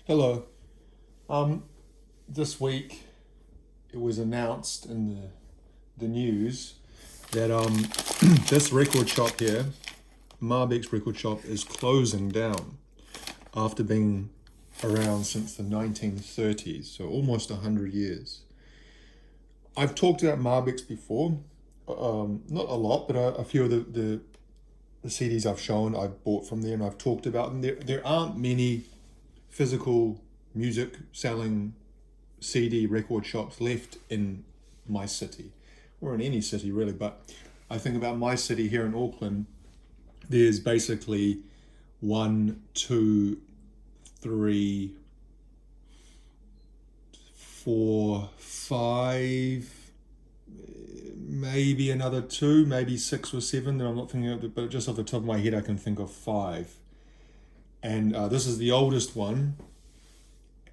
Hello. Um, this week it was announced in the news that this record shop here, Marbecks record shop, is closing down after being around since the 1930s, so almost 100 years. I've talked about Marbecks before, not a lot, but a few of the CDs I've shown I've bought from there and I've talked about them. There aren't many physical music selling CD record shops left in my city, or in any city really. But I think about my city here in Auckland, there's basically one, two, three, four, five, maybe another two, maybe six or seven that I'm not thinking of, but just off the top of my head, I can think of five. And this is the oldest one.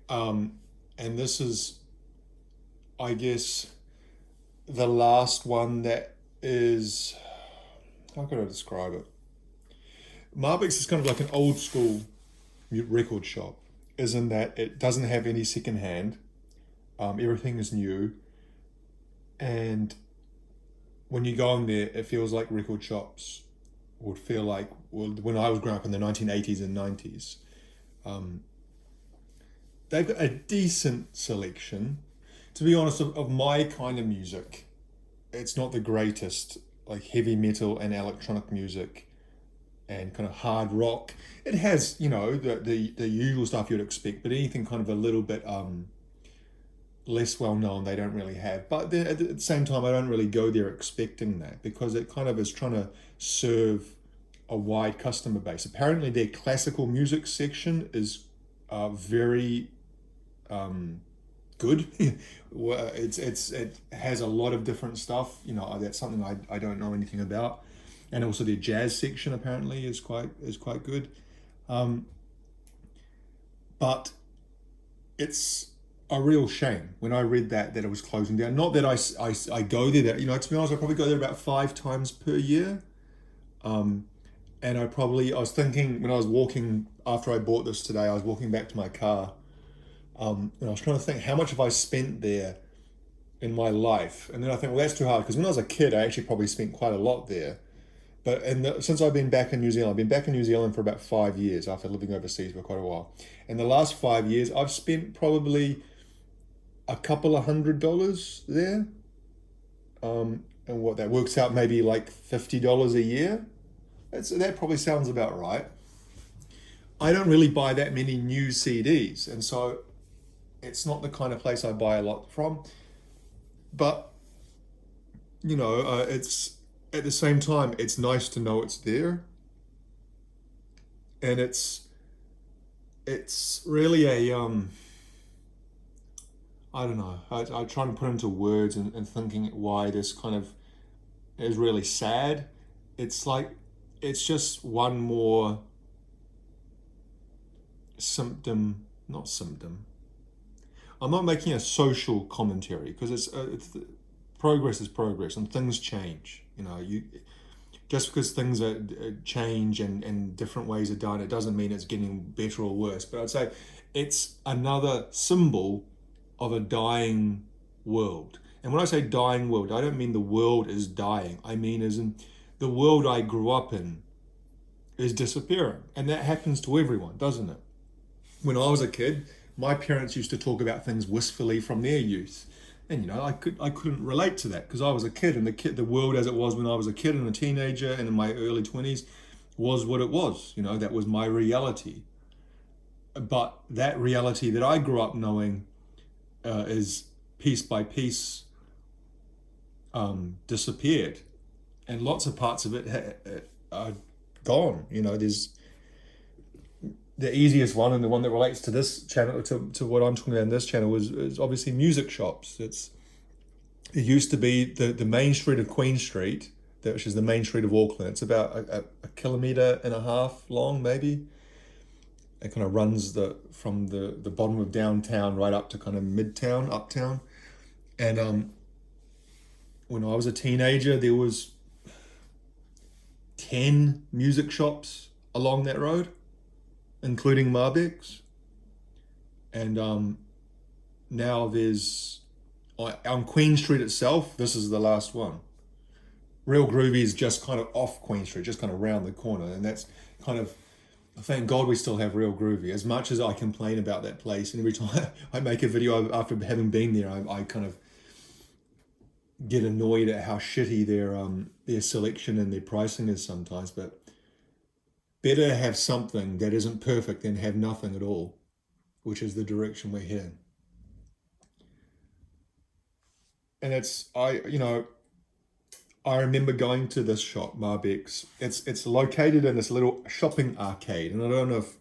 And this is, I guess, the last one that is, how could I describe it? Marbecks is kind of like an old school record shop, is in that it doesn't have any second hand. Everything is new, and when you go in there, it feels like record shops would feel like, well, when I was growing up in the 1980s and 90s. Um, they've got a decent selection. To be honest, of my kind of music, it's not the greatest, like heavy metal and electronic music and kind of hard rock. It has, the usual stuff you'd expect, but anything kind of a little bit less well known, they don't really have. But then at the same time, I don't really go there expecting that because it kind of is trying to serve a wide customer base. Apparently, their classical music section is very good. It has a lot of different stuff. That's something I don't know anything about, and also their jazz section apparently is quite good. Um, but it's a real shame when I read that it was closing down. Not that I go there. That to be honest, I probably go there about 5 times per year. Um, and I was thinking when I was walking after I bought this today, I was walking back to my car. And I was trying to think, how much have I spent there in my life? And then I think, well, that's too hard because when I was a kid, I actually probably spent quite a lot there. But since I've been back in New Zealand, I've been back in New Zealand for about 5 years after living overseas for quite a while. In the last 5 years, I've spent probably a couple of $100 there. And what that works out, maybe like $50 a year. That probably sounds about right. I don't really buy that many new CDs, and so it's not the kind of place I buy a lot from. But it's at the same time, it's nice to know it's there, and it's really a I don't know. I try to put into words and thinking why this kind of is really sad. It's like it's just one more symptom, not symptom. I'm not making a social commentary because it's progress is progress and things change. You just because things are change and different ways are done, it doesn't mean it's getting better or worse. But I'd say it's another symbol of a dying world. And when I say dying world, I don't mean the world is dying. I mean as in the world I grew up in is disappearing. And that happens to everyone, doesn't it? When I was a kid, my parents used to talk about things wistfully from their youth. And I couldn't relate to that because I was a kid, and the world as it was when I was a kid and a teenager and in my early 20s was what it was. That was my reality. But that reality that I grew up knowing is piece by piece disappeared, and lots of parts of it are gone. There's the easiest one, and the one that relates to this channel, to what I'm talking about in this channel, is obviously music shops. It used to be the main street of Queen Street, which is the main street of Auckland. It's about a kilometre and a half long, maybe. It kind of runs from the bottom of downtown right up to kind of midtown, uptown. And when I was a teenager, there was 10 music shops along that road, including Marbecks. And now there's on Queen Street itself. This is the last one. Real Groovy is just kind of off Queen Street, just kind of round the corner, and that's kind of. Thank God we still have Real Groovy. As much as I complain about that place, and every time I make a video after having been there, I kind of get annoyed at how shitty their selection and their pricing is sometimes. But better have something that isn't perfect than have nothing at all, which is the direction we're heading. And I remember going to this shop, Marbecks. It's located in this little shopping arcade, and I don't know if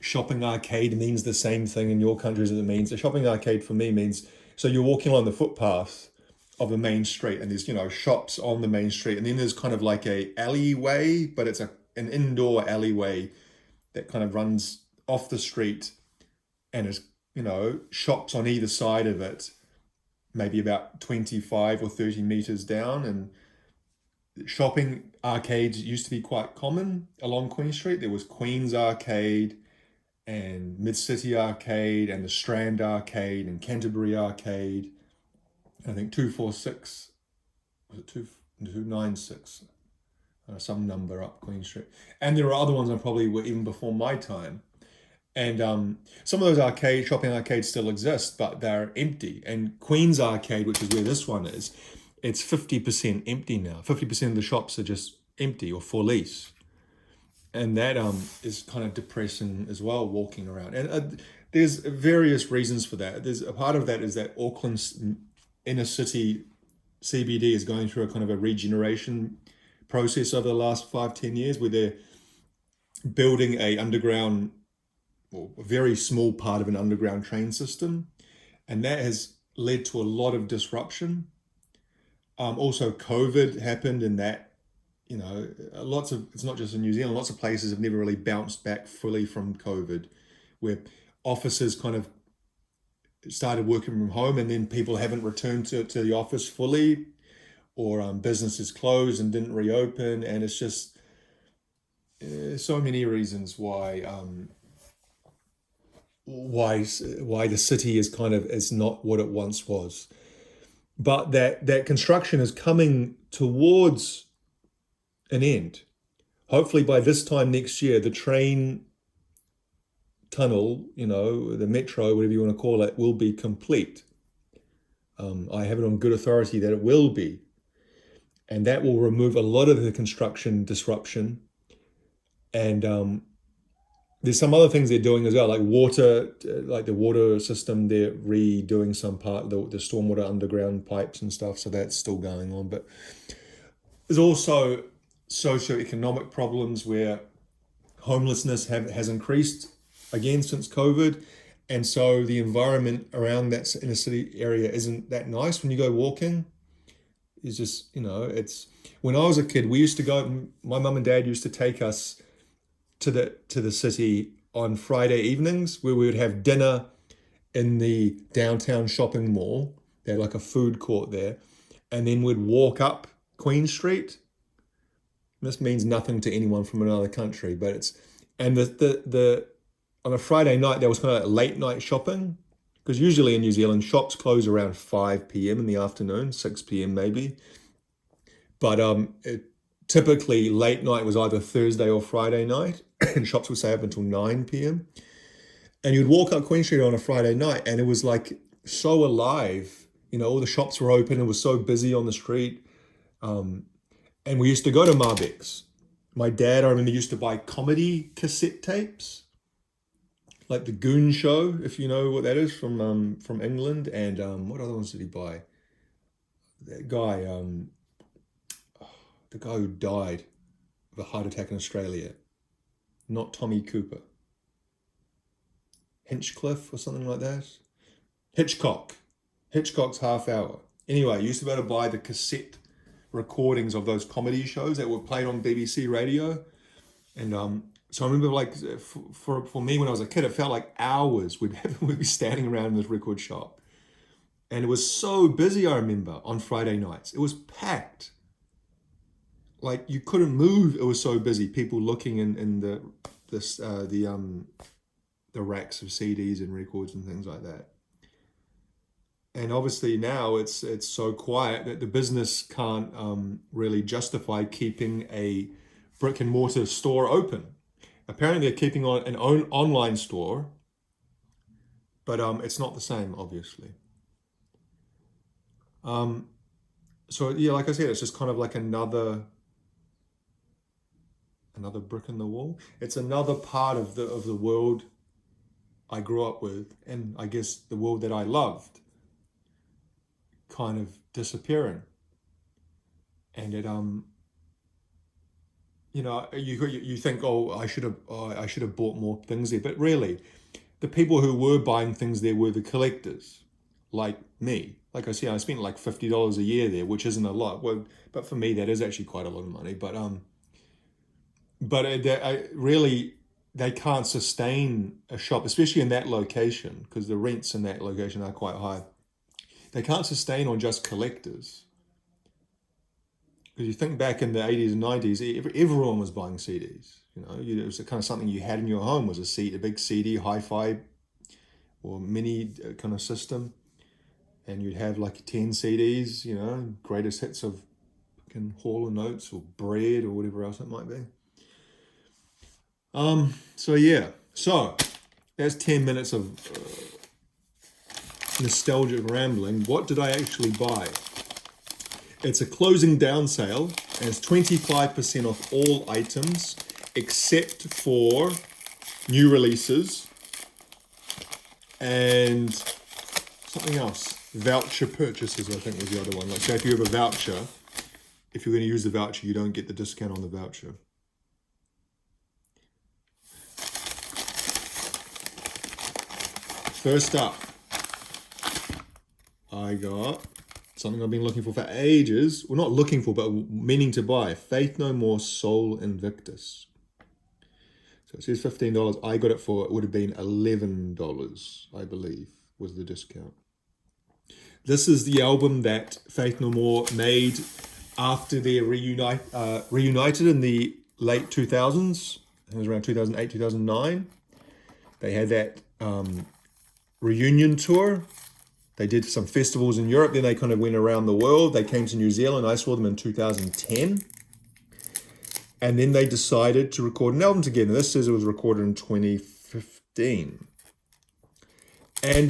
shopping arcade means the same thing in your countries as it means. A shopping arcade for me means so you're walking along the footpath of the main street, and there's shops on the main street, and then there's kind of like a alleyway, but it's an indoor alleyway that kind of runs off the street, and is shops on either side of it, maybe about 25 or 30 meters down, and shopping arcades used to be quite common along Queen Street. There was Queen's Arcade and Mid-City Arcade and the Strand Arcade and Canterbury Arcade. I think 246, was it 296? Some number up Queen Street. And there are other ones that probably were even before my time. And some of those shopping arcades still exist, but they're empty. And Queen's Arcade, which is where this one is, it's 50% empty now. 50% of the shops are just empty or for lease. And that is kind of depressing as well, walking around. And there's various reasons for that. There's a part of that is that Auckland's inner city CBD is going through a kind of a regeneration process over the last 5-10 years, where they're building a very small part of an underground train system. And that has led to a lot of disruption. Also, COVID happened, and that, it's not just in New Zealand, lots of places have never really bounced back fully from COVID, where offices kind of started working from home, and then people haven't returned to the office fully, or businesses closed and didn't reopen, and it's just so many reasons why the city is not what it once was. But that construction is coming towards an end. Hopefully by this time next year, the train tunnel, the metro, whatever you want to call it, will be complete. I have it on good authority that it will be. And that will remove a lot of the construction disruption. And there's some other things they're doing as well, like the water system. They're redoing some part, the stormwater underground pipes and stuff. So that's still going on. But there's also socioeconomic problems where homelessness has increased again since COVID. And so the environment around that inner city area isn't that nice when you go walking. It's just, it's when I was a kid, we used to go, my mum and dad used to take us to the city on Friday evenings, where we would have dinner in the downtown shopping mall. They had like a food court there, and then we'd walk up Queen Street. This means nothing to anyone from another country, but it's the on a Friday night there was kind of like late night shopping, because usually in New Zealand shops close around 5 p.m. in the afternoon, 6 p.m. maybe, but typically late night was either Thursday or Friday night, and shops would stay up until 9 p.m. And you'd walk up Queen Street on a Friday night, and it was like so alive. All the shops were open. It was so busy on the street. And we used to go to Marbecks. My dad, I remember, used to buy comedy cassette tapes, like The Goon Show, if you know what that is, from England. And what other ones did he buy? That guy, the guy who died of a heart attack in Australia. Not Tommy Cooper. Hinchcliffe or something like that. Hitchcock's Half Hour. Anyway, I used to be able to buy the cassette recordings of those comedy shows that were played on BBC radio. And so I remember, like, for me when I was a kid, it felt like hours we'd be standing around in this record shop. And it was so busy, I remember, on Friday nights. It was packed. Like, you couldn't move. It was so busy. People looking in the the racks of CDs and records and things like that. And obviously now it's so quiet that the business can't really justify keeping a brick and mortar store open. Apparently they're keeping on an own online store, but it's not the same, obviously. So yeah, like I said, it's just kind of like another brick in the wall. It's another part of the world I grew up with, and I guess the world that I loved, kind of disappearing. And it you think, oh, I should have bought more things there, but really, the people who were buying things there were the collectors, like me. Like I said, I spent like $50 a year there, which isn't a lot. Well, but for me, that is actually quite a lot of money. Really, they can't sustain a shop, especially in that location, because the rents in that location are quite high. They can't sustain on just collectors. Because you think back in the 80s and 90s, everyone was buying CDs. It was kind of something you had in your home was a big CD, hi-fi or mini kind of system. And you'd have like 10 CDs, greatest hits of Hall and Oates or Bread or whatever else it might be. So yeah, so that's 10 minutes of nostalgic rambling. What did I actually buy? It's a closing down sale, and it's 25% off all items except for new releases and something else. Voucher purchases, I think, was the other one. Like, so if you have a voucher, if you're going to use the voucher, you don't get the discount on the voucher. First up, I got something I've been looking for ages. Well, not looking for, but meaning to buy. Faith No More Soul Invictus. So it says $15. I got it for, it would have been $11, I believe, was the discount. This is the album that Faith No More made after they reunited in the late 2000s. I think it was around 2008, 2009. They had that reunion tour. They did some festivals in Europe, then they kind of went around the world. They came to New Zealand. I saw them in 2010. And then they decided to record an album together. This says it was recorded in 2015. And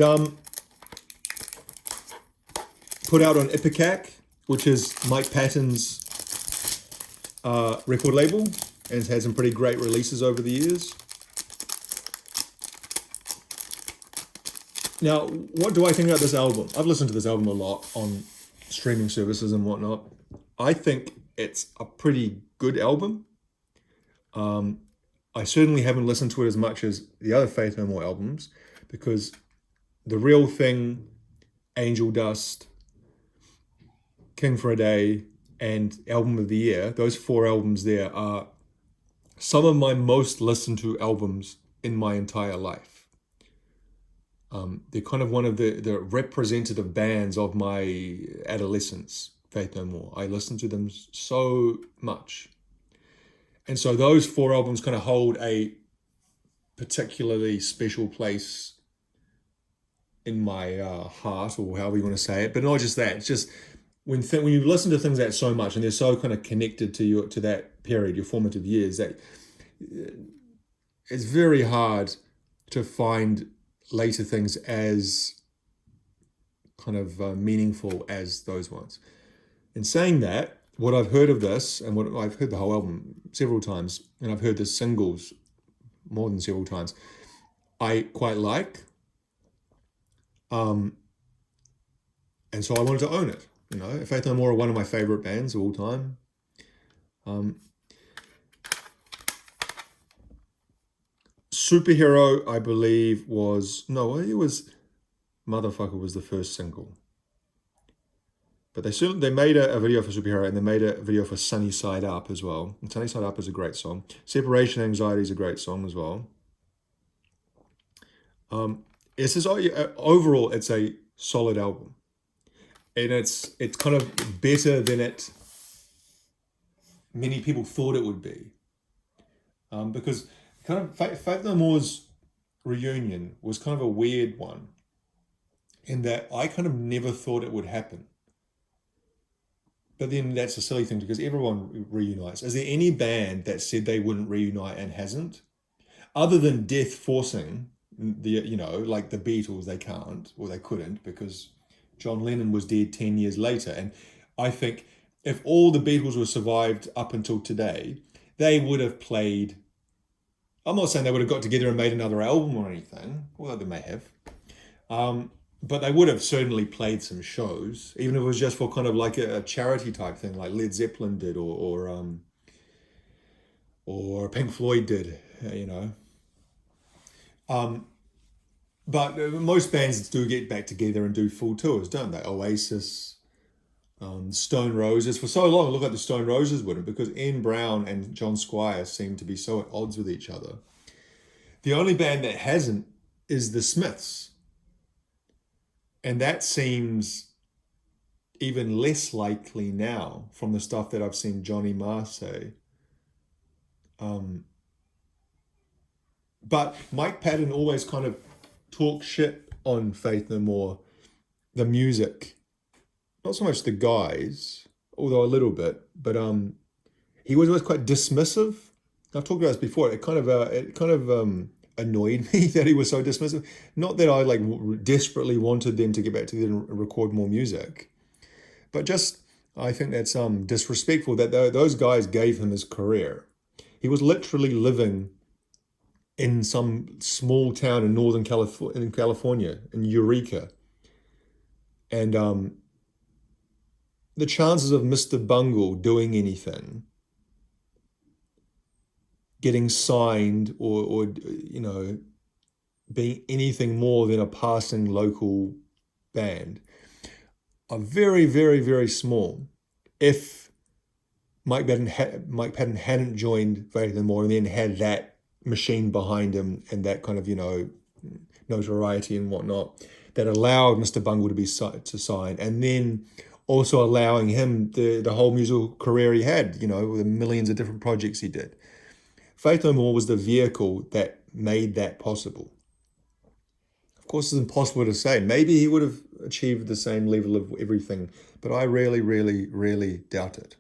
put out on Ipecac, which is Mike Patton's record label. And it's had some pretty great releases over the years. Now, what do I think about this album? I've listened to this album a lot on streaming services and whatnot. I think it's a pretty good album. I certainly haven't listened to it as much as the other Faith No More albums, because The Real Thing, Angel Dust, King for a Day, and Album of the Year, those 4 albums there are some of my most listened to albums in my entire life. They're kind of one of the representative bands of my adolescence, Faith No More. I listened to them so much. And so those 4 albums kind of hold a particularly special place in my heart, or however you want to say it. But not just that. It's just when you listen to things that so much and they're so kind of connected to that period, your formative years, that it's very hard to find later things as kind of meaningful as those ones. In saying that, what I've heard of this, and what I've heard the whole album several times, and I've heard the singles more than several times, I quite like. And so I wanted to own it. Faith No More are one of my favorite bands of all time. Superhero, I believe, it was Motherfucker was the first single. But they made a video for Superhero, and they made a video for Sunny Side Up as well. And Sunny Side Up is a great song. Separation Anxiety is a great song as well. Overall, it's a solid album. And it's kind of better than many people thought it would be. Because kind of Faith No More's reunion was kind of a weird one in that I kind of never thought it would happen. But then that's a silly thing because everyone reunites. Is there any band that said they wouldn't reunite and hasn't? Other than death forcing like the Beatles, they can't or they couldn't because John Lennon was dead 10 years later. And I think if all the Beatles were survived up until today, they would have played. I'm not saying they would have got together and made another album or anything, although they may have. But they would have certainly played some shows, even if it was just for kind of like a charity type thing, like Led Zeppelin did, or Pink Floyd did, you know. But most bands do get back together and do full tours, don't they? Oasis, Stone Roses. For so long, it looked like the Stone Roses wouldn't because Ian Brown and John Squire seem to be so at odds with each other. The only band that hasn't is the Smiths. And that seems even less likely now from the stuff that I've seen Johnny Marr say. But Mike Patton always kind of talks shit on Faith No More, the music, not so much the guys, although a little bit, but he was always quite dismissive. I've talked about this before. It kind of annoyed me that he was so dismissive. Not that I desperately wanted them to get back together and record more music, but just I think that's disrespectful that those guys gave him his career. He was literally living in some small town in Northern California, in Eureka, and the chances of Mr. Bungle doing anything, getting signed or being anything more than a passing local band are very, very, very small. If Mike Patton hadn't joined Faith No More and then had that machine behind him and that kind of notoriety and whatnot that allowed Mr. Bungle to sign, and then also allowing him the whole musical career he had, with the millions of different projects he did. Faith No More was the vehicle that made that possible. Of course, it's impossible to say. Maybe he would have achieved the same level of everything, but I really, really, really doubt it.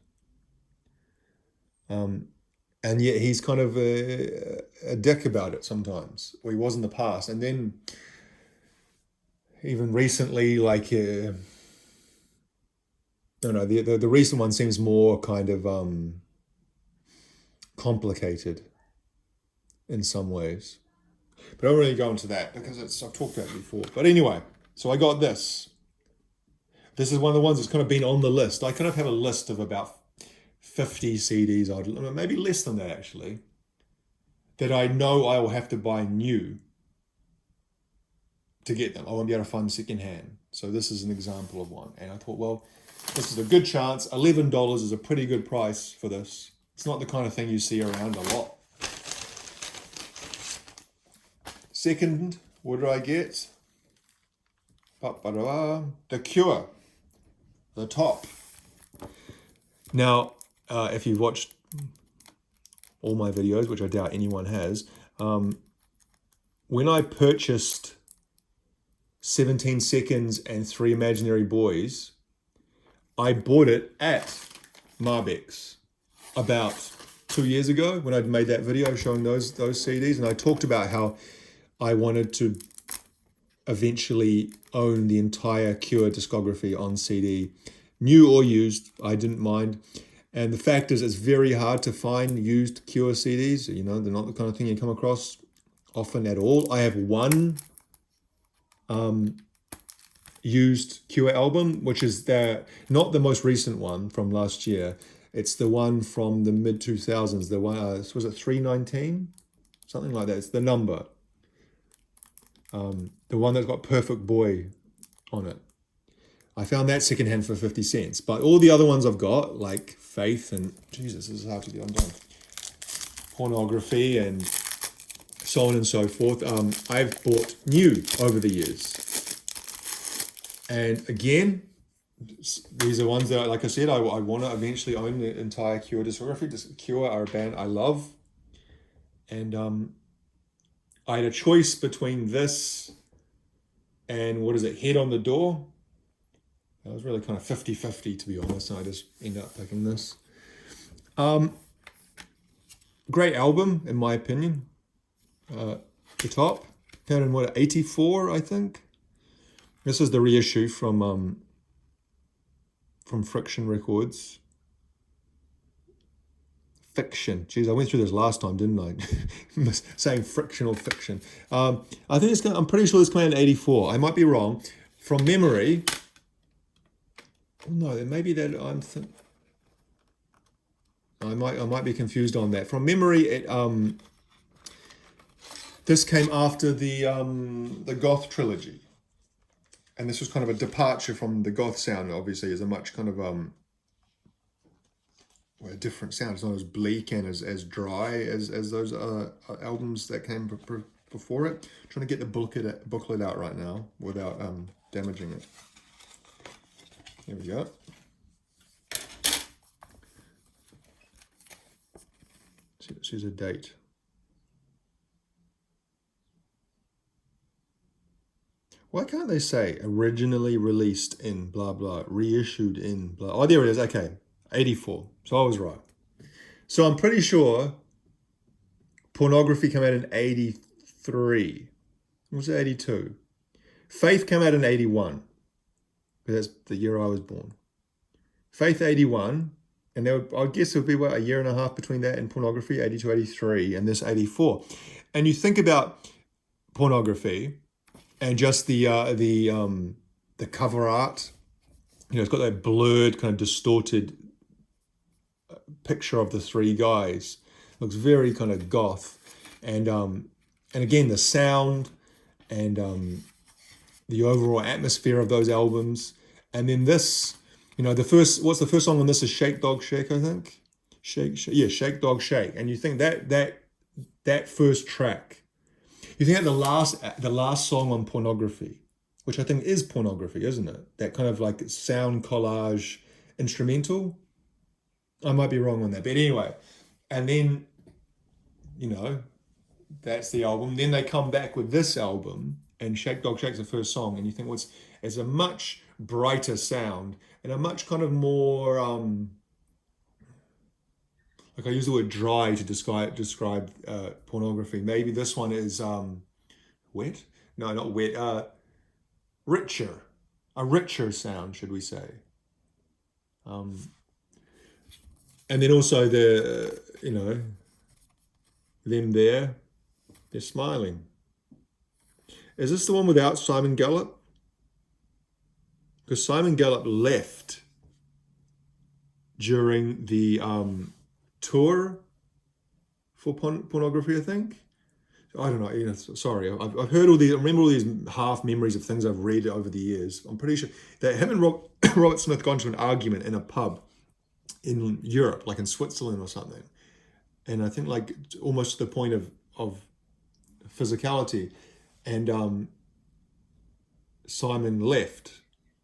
And yet he's kind of a dick about it sometimes, or he was in the past. And then even recently, the recent one seems more kind of complicated in some ways. But I don't really go into that because I've talked about it before. But anyway, so I got this. This is one of the ones that's kind of been on the list. I kind of have a list of about 50 CDs, maybe less than that actually, that I know I will have to buy new to get them. I won't be able to find secondhand. So this is an example of one. And I thought, well, this is a good chance. $11 is a pretty good price for this. It's not the kind of thing you see around a lot. Second, what did I get? The Cure, The Top. Now, if you've watched all my videos, which I doubt anyone has, when I purchased 17 Seconds and Three Imaginary Boys, I bought it at Marbecks about 2 years ago when I'd made that video showing those CDs, and I talked about how I wanted to eventually own the entire Cure discography on CD, new or used, I didn't mind. And the fact is, it's very hard to find used Cure CDs. They're not the kind of thing you come across often at all. I have one used Cure album, which is not the most recent one from last year. It's the one from the mid 2000s. The one was it 319, something like that. It's the number. The one that's got Perfect Boy on it. I found that secondhand for 50 cents. But all the other ones I've got, like Faith and, Jesus, this is hard to get undone, Pornography and so on and so forth, I've bought new over the years. And again, these are ones that, like I said, I want to eventually own the entire Cure discography. Cure are a band I love. And I had a choice between this and what is it, Head on the Door. I was really kind of 50-50 to be honest, and I just ended up picking this. Great album, in my opinion. The Top, found in what, 84, I think? This is the reissue from Friction Records. Fiction. Jeez, I went through this last time, didn't I? Saying friction or fiction. I think I'm pretty sure this came out in 84. I might be wrong. From memory, no, maybe that I might be confused on that. From memory, this came after the Goth trilogy, and this was kind of a departure from the Goth sound. Obviously, is a much kind of a different sound. It's not as bleak and as dry as those albums that came before it. I'm trying to get the booklet out right now without damaging it. Here we go. This is a date. Why can't they say originally released in blah blah, reissued in blah? Oh, there it is. Okay, 84. So I was right. So I'm pretty sure Pornography came out in 83. Was it 82? Faith came out in 81. Because that's the year I was born. Faith 81. And I guess it would be a year and a half between that and Pornography, 82, 83, and this 84. And you think about Pornography and just the cover art. It's got that blurred, kind of distorted picture of the three guys. Looks very kind of goth, and again the sound and the overall atmosphere of those albums. And then this, what's the first song on this is Shake Dog Shake, I think. Shake Dog Shake. And you think that first track, you think that the last song on Pornography, which I think is Pornography, isn't it? That kind of like sound collage instrumental. I might be wrong on that, but anyway. And then, that's the album. Then they come back with this album, and Shake Dog Shake's the first song, and you think, it's a much brighter sound and a much kind of more like I use the word dry to describe Pornography. Maybe this one is wet. No, not wet. Richer, a richer sound, should we say? And then also them there, they're smiling. Is this the one without Simon Gallup? Because Simon Gallup left during the tour for Pornography, I think. I don't know. Sorry, I've heard all these. I remember all these half memories of things I've read over the years. I'm pretty sure that him and Robert Smith got into an argument in a pub in Europe, like in Switzerland or something, and I think like almost to the point of physicality, and Simon left,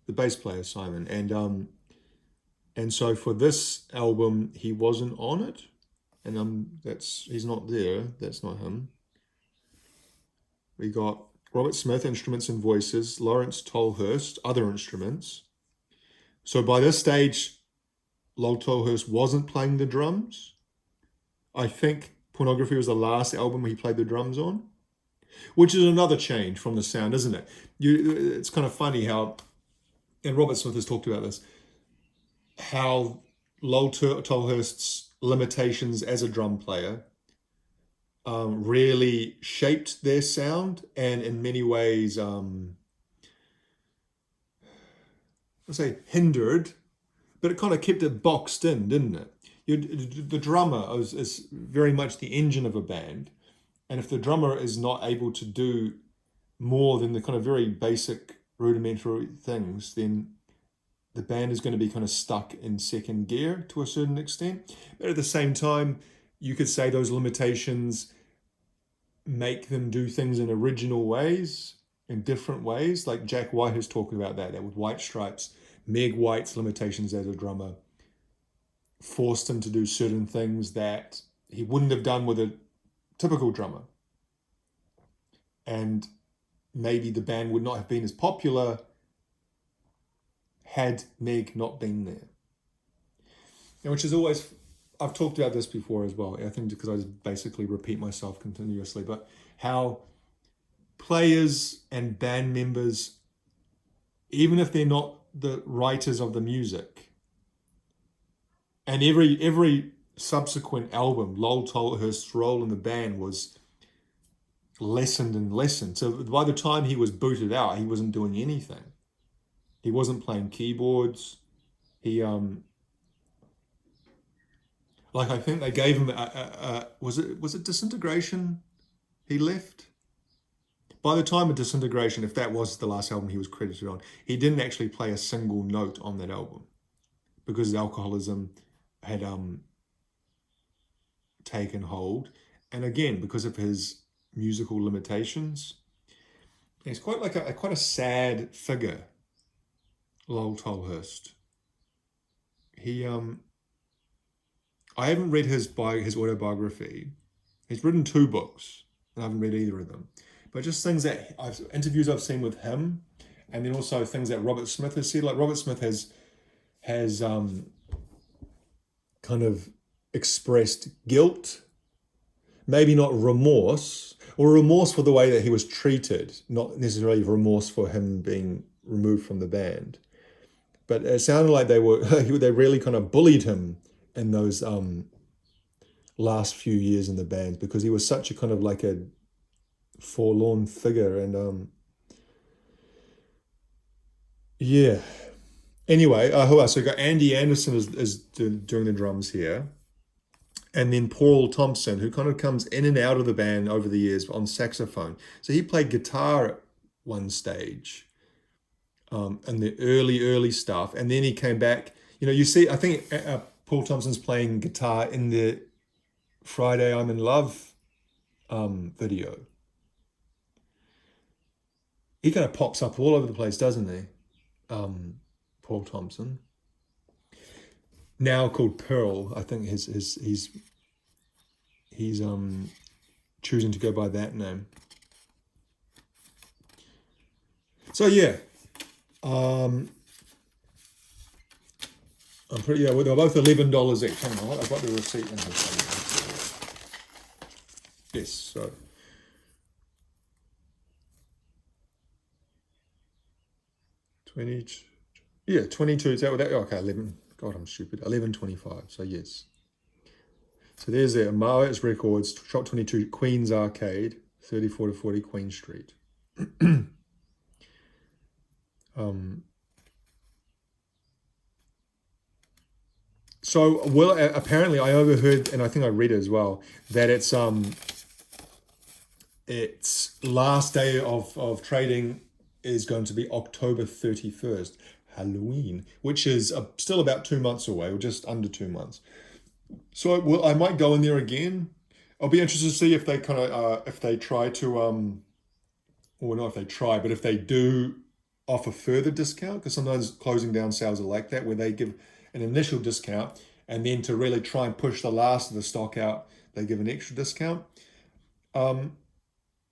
the bass player Simon, and so for this album he wasn't on it, and he's not there. That's not him. We got Robert Smith, instruments and voices, Lawrence Tolhurst, other instruments. So by this stage, Lol Tolhurst wasn't playing the drums. I think Pornography was the last album he played the drums on, which is another change from the sound, isn't it? It's kind of funny how, and Robert Smith has talked about this, how Lol Tolhurst's limitations as a drum player really shaped their sound, and in many ways, I'd say hindered, but it kind of kept it boxed in, didn't it? The drummer is very much the engine of a band, and if the drummer is not able to do more than the kind of very basic rudimentary things, then the band is going to be kind of stuck in second gear to a certain extent. But at the same time, you could say those limitations make them do things in original ways, in different ways. Like Jack White has talked about that with White Stripes. Meg White's limitations as a drummer forced him to do certain things that he wouldn't have done with a typical drummer. and maybe the band would not have been as popular had Meg not been there. And which is always, I've talked about this before as well, I think because I just basically repeat myself continuously, but how players and band members, even if they're not the writers of the music, and every subsequent album, Lowell Tolhurst's role in the band was lessened and lessened. So by the time he was booted out, he wasn't doing anything. He wasn't playing keyboards. He like I think they gave him was it Disintegration? He left. By the time of Disintegration, if that was the last album he was credited on, he didn't actually play a single note on that album because his alcoholism had taken hold, and again because of his musical limitations. He's quite like quite a sad figure, Lowell Tolhurst. He I haven't read his autobiography. He's written 2 books, and I haven't read either of them. But just things that interviews I've seen with him, and then also things that Robert Smith has said. Like Robert Smith has kind of expressed guilt, maybe not remorse, or remorse for the way that he was treated, not necessarily remorse for him being removed from the band. But it sounded like they really kind of bullied him in those last few years in the band because he was such a kind of like a forlorn figure. And yeah. Anyway, who else? So we got Andy Anderson is doing the drums here. And then Paul Thompson, who kind of comes in and out of the band over the years on saxophone. So he played guitar at one stage in the early stuff. And then he came back. You know, you see, I think Paul Thompson's playing guitar in the Friday I'm in Love video. He kind of pops up all over the place, doesn't he? Paul Thompson. Now called Pearl, I think he's choosing to go by that name. So yeah, I'm pretty well, they're both $11 each. Hang on, I've got the receipt in here somewhere. Yes, so 22. Yeah, 22. Is that what that? Okay, 11. God, I'm stupid. 11.25. So yes. So there's it. Marbecks Records, Shop 22, Queens Arcade, 34 to 40 Queen Street. So well, apparently I overheard, and I think I read it as well, that it's last day of trading is going to be October 31st, Halloween, which is still about 2 months away, or just under 2 months. So I might go in there again. I'll be interested to see if they kind of if they try to or not if they try, but if they do offer further discount, because sometimes closing down sales are like that, where they give an initial discount and then to really try and push the last of the stock out, they give an extra discount.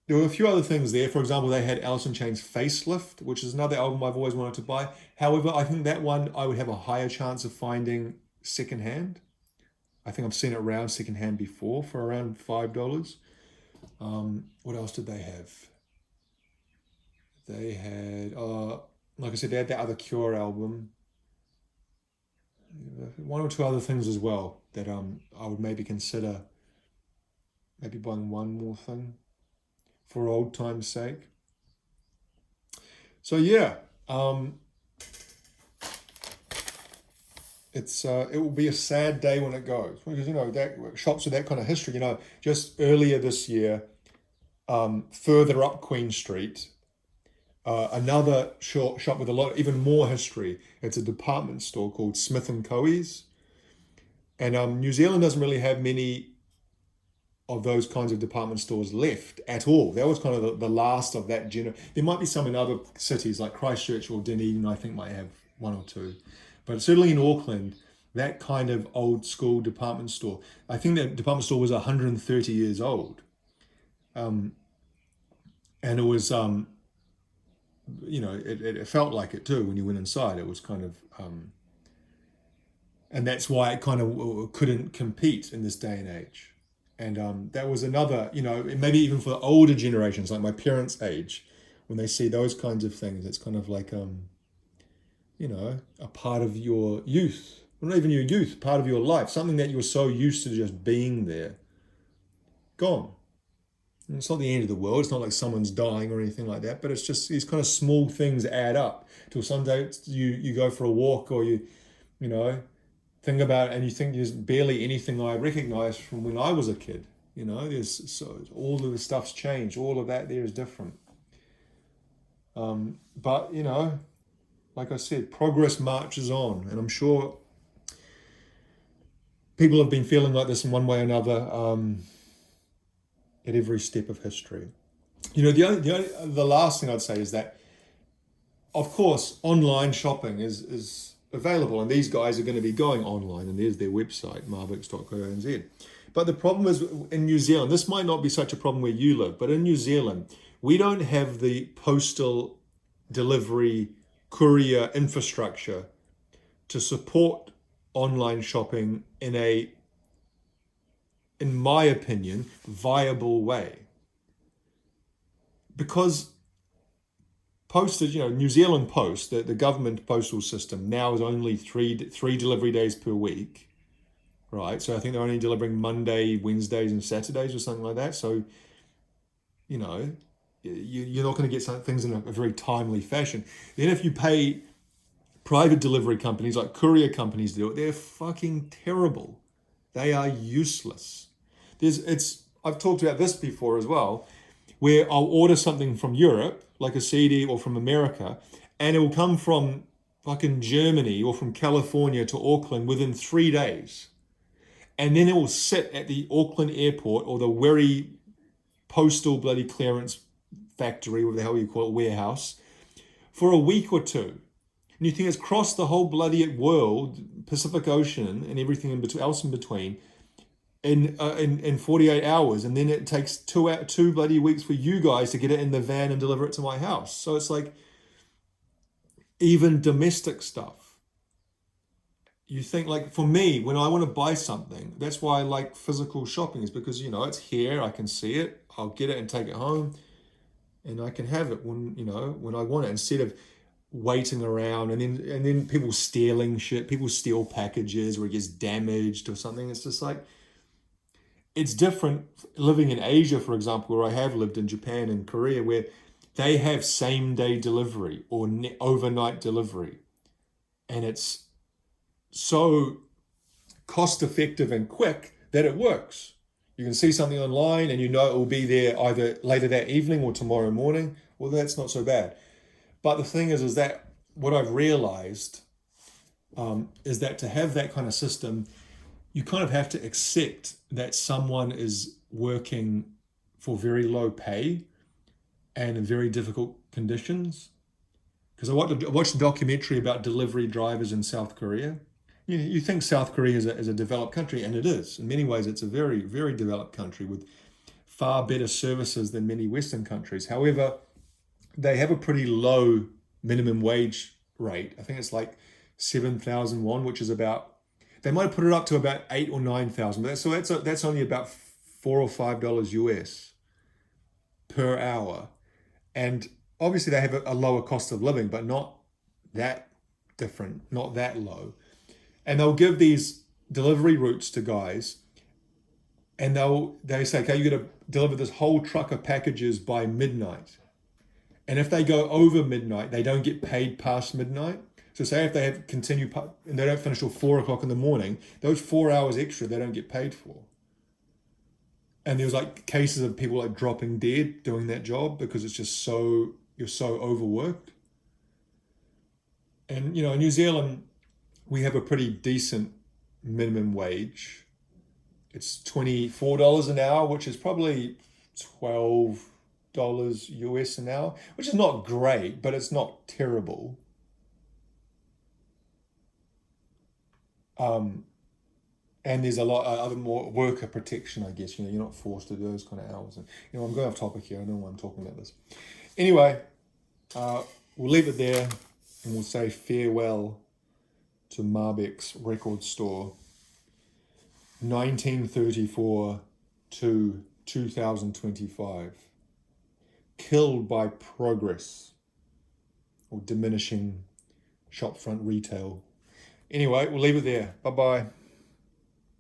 There were a few other things there. For example, they had Alice in Chains Facelift, which is another album I've always wanted to buy. However, I think that one I would have a higher chance of finding secondhand. I think I've seen it around secondhand before for around $5. What else did they have? They had, like I said, they had that other Cure album. One or two other things as well that I would maybe consider maybe buying one more thing for old time's sake. So yeah, it will be a sad day when it goes, because that shops with that kind of history. Just earlier this year, further up Queen Street, another shop with a lot even more history. It's a department store called Smith and Coe's, and New Zealand doesn't really have many of those kinds of department stores left at all. That was kind of the last of that generation. There might be some in other cities like Christchurch or Dunedin, I think might have one or two. But certainly in Auckland, that kind of old school department store, I think that department store was 130 years old. And and it was it felt like it too when you went inside. It was kind of and that's why it kind of couldn't compete in this day and age. And that was another, maybe even for the older generations, like my parents' age, when they see those kinds of things, it's kind of like, a part of your youth, well, not even your youth, part of your life, something that you're so used to just being there, gone. And it's not the end of the world. It's not like someone's dying or anything like that, but it's just these kind of small things add up till someday you go for a walk or you know, think about it and you think there's barely anything I recognize from when I was a kid. There's so all of the stuff's changed. All of that there is different. But like I said, progress marches on, and I'm sure people have been feeling like this in one way or another at every step of history. The last thing I'd say is that, of course, online shopping is available, and these guys are going to be going online, and there's their website, marbecks.co.nz. But the problem is in New Zealand, this might not be such a problem where you live, but in New Zealand, we don't have the postal delivery courier infrastructure to support online shopping in my opinion, viable way. Because postage, New Zealand Post, the government postal system now is only three delivery days per week, right? So I think they're only delivering Monday, Wednesdays, and Saturdays or something like that. So, you're not going to get some things in a very timely fashion. Then if you pay private delivery companies like courier companies to do it, they're fucking terrible. They are useless. I've talked about this before as well, where I'll order something from Europe, like a CD, or from America, and it will come from fucking Germany or from California to Auckland within 3 days. And then it will sit at the Auckland airport or the Wiri postal bloody clearance factory, whatever the hell you call it, warehouse, for a week or two. And you think it's crossed the whole bloody world, Pacific Ocean and everything else in between, in 48 hours, and then it takes two bloody weeks for you guys to get it in the van and deliver it to my house. So it's like, even domestic stuff. You think, like, for me, when I want to buy something, that's why I like physical shopping, is because, it's here, I can see it, I'll get it and take it home, and I can have it when I want it, instead of waiting around and then people stealing shit. People steal packages or it gets damaged or something. It's just like, it's different living in Asia, for example, where I have lived in Japan and Korea, where they have same day delivery or overnight delivery. And it's so cost effective and quick that it works. You can see something online and it will be there either later that evening or tomorrow morning. Well, that's not so bad. But the thing is that what I've realized is that to have that kind of system, you kind of have to accept that someone is working for very low pay and in very difficult conditions. Because I watched a documentary about delivery drivers in South Korea. You think South Korea is a developed country, and it is. In many ways, it's a very, very developed country with far better services than many Western countries. However, they have a pretty low minimum wage rate. I think it's like 7,000 won, which is about, they might put it up to about 8 or 9,000. So that's only about $4 or $5 US per hour. And obviously they have a lower cost of living, but not that different, not that low. And they'll give these delivery routes to guys, and they say, okay, you got to deliver this whole truck of packages by midnight. And if they go over midnight, they don't get paid past midnight. So say if they have and they don't finish till 4 o'clock in the morning, those 4 hours extra they don't get paid for. And there's like cases of people like dropping dead doing that job because it's just you're so overworked. And in New Zealand, we have a pretty decent minimum wage. It's $24 an hour, which is probably $12 US an hour, which is not great, but it's not terrible. And there's a lot other more worker protection, I guess. You're not forced to do those kind of hours. And I'm going off topic here. I don't know why I'm talking about this. Anyway, we'll leave it there, and we'll say farewell to Marbecks record store, 1934 to 2025. Killed by progress or diminishing shopfront retail. Anyway, we'll leave it there. Bye-bye.